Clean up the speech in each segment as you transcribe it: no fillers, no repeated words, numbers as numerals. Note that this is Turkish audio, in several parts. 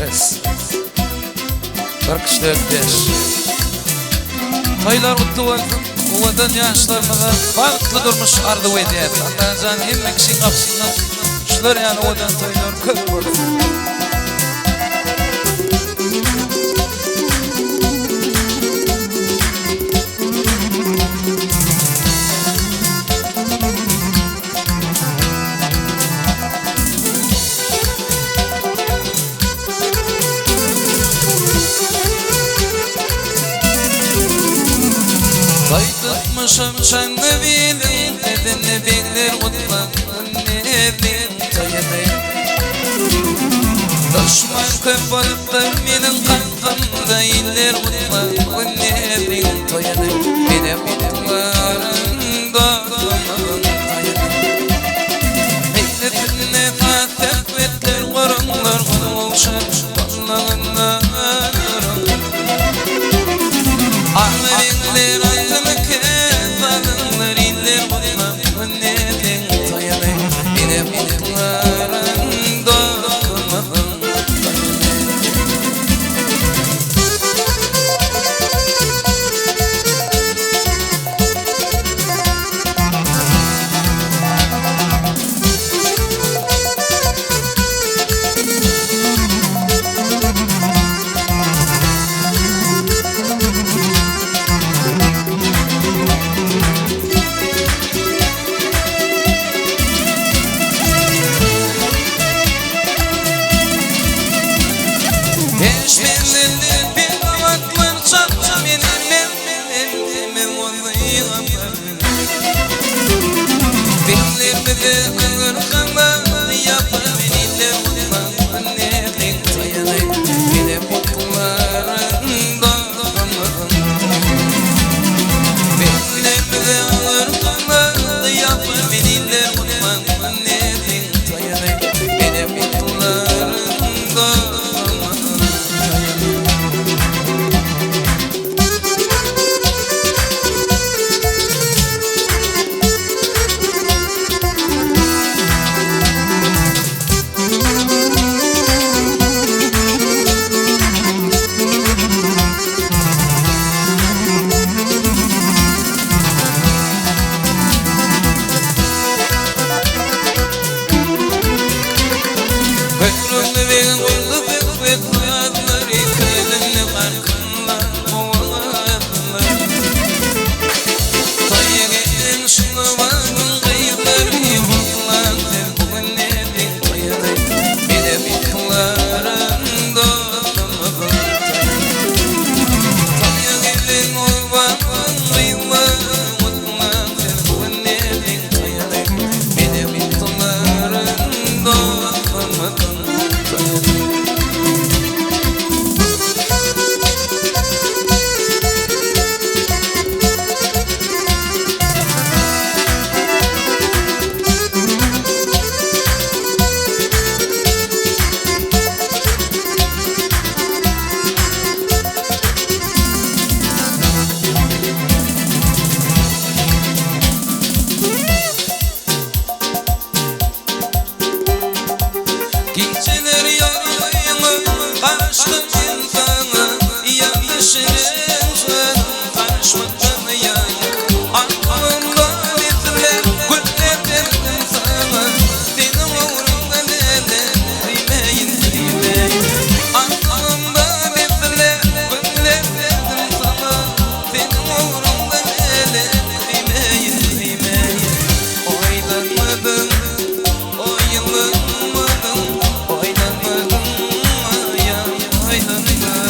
Nefes Barkışlı öpteş Toylar kutlu olsun Ovadan yaşlarına farklı durmuş ardı vediyet Allah'ın canı hem kişinin kapısından Şular yani ovadan toylar köp olur Tutmuşum sen de bilin Nedeni bilir mutlakın Nedin toyadayım Düşman köp olup da benim kalbimde ilir mutlakın Nedin toyadayım Benim mutlarım doğduğum toyadayım Heyletine tatep etler korunlar Oluşar Allah'ına durun Ahmerinler altını kefanınlar inler Mutlağın nedin toyanay Benim mutlarım dokunmağın Eşmenlerle bir avatlar çapça benim olayım Benlerimi de ırkana yapar benimle mutlağın nedin toyanay Benim mutlarım doğduğum Benlerimi de ırkana yapar benimle mutlağın nedin toyanay Benim mutlarım doğduğum Ömrümde ben oldu ve koyanlar İkrelenle farkınlar Ovalanlar Toya gelen şunavanın kıyıları Yıvılan bugün nedin toyaday Benim mutlarım doğduğum Toya gelen ovanın kıyıları Mutlan bugün nedin toyaday Benim mutlarım doğduğum Geceler yoluyla karıştım insana Yanlışının karışmaktan yanık Aklımda bitirler güller derdim sana Benim uğrumda neler kıymeyin Aklımda bitirler güller derdim sana Benim uğrumda neler kıymeyin Oynanmadım oynanmadım Oynanmadım ya oynanmadım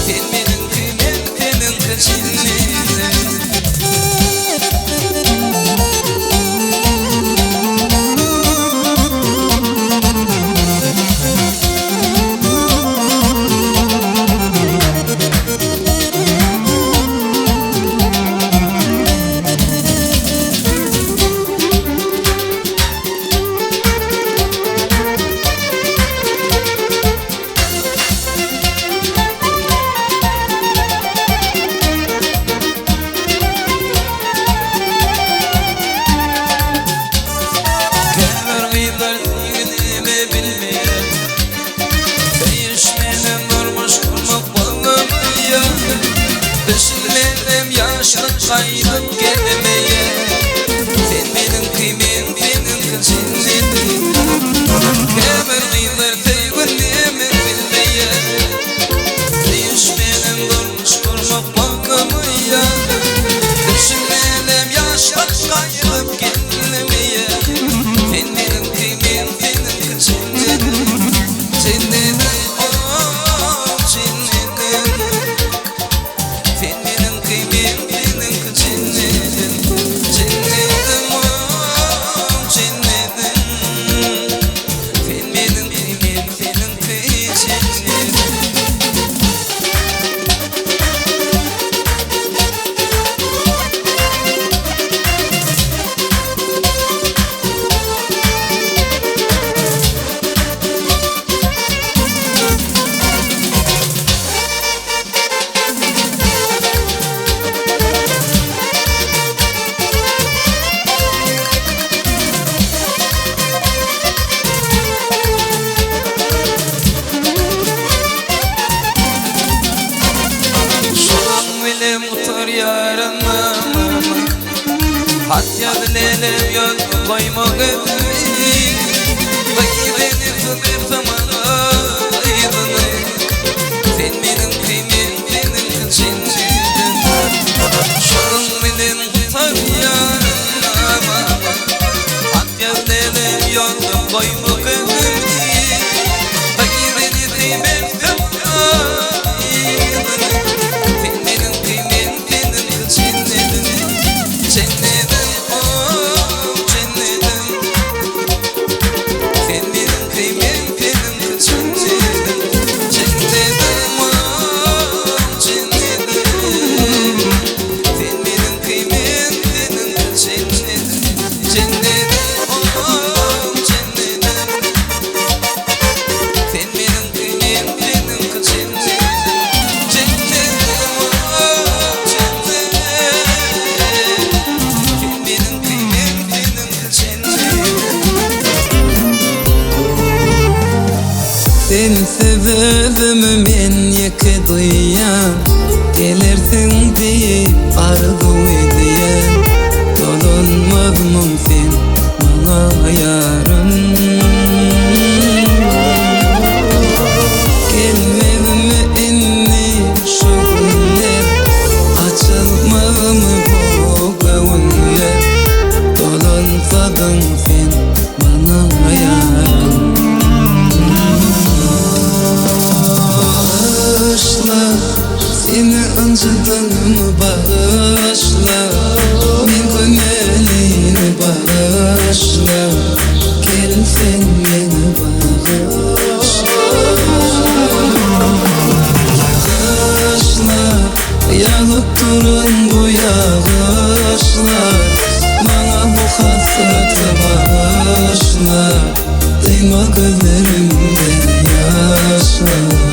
Sen benim kıymetlerim kaçın كنسنيدن كامر غيظر تيقول لي من بالليل يشمين نضر نشكر مطلق مية ترشم ليلم يعشق قايض بكل مية فين من القيمين فين كنسنيدن سنيدن حتى الليل يوم ضيمة غدري طيبين تضير ثمانيضني فين من القيمين فين الكنسين شرم من الطريان حتى الليل يوم ضيمة غدري طيبين تضير ثمانيضني فين من القيمين فين الكنسين Sen sebebim men yıkıdıya gelirsin diye arzu ediyen dolanmağım sen bana yarın gelmem inni şu günler açılmağım bu gavunlar dolansadın sen bana yarın seni önceden bağışla min gömelini bağışla gel sen beni bağışla yanıp durun bu yağışlar bana bu hasreti bağışla değme gözlerimden yaşlar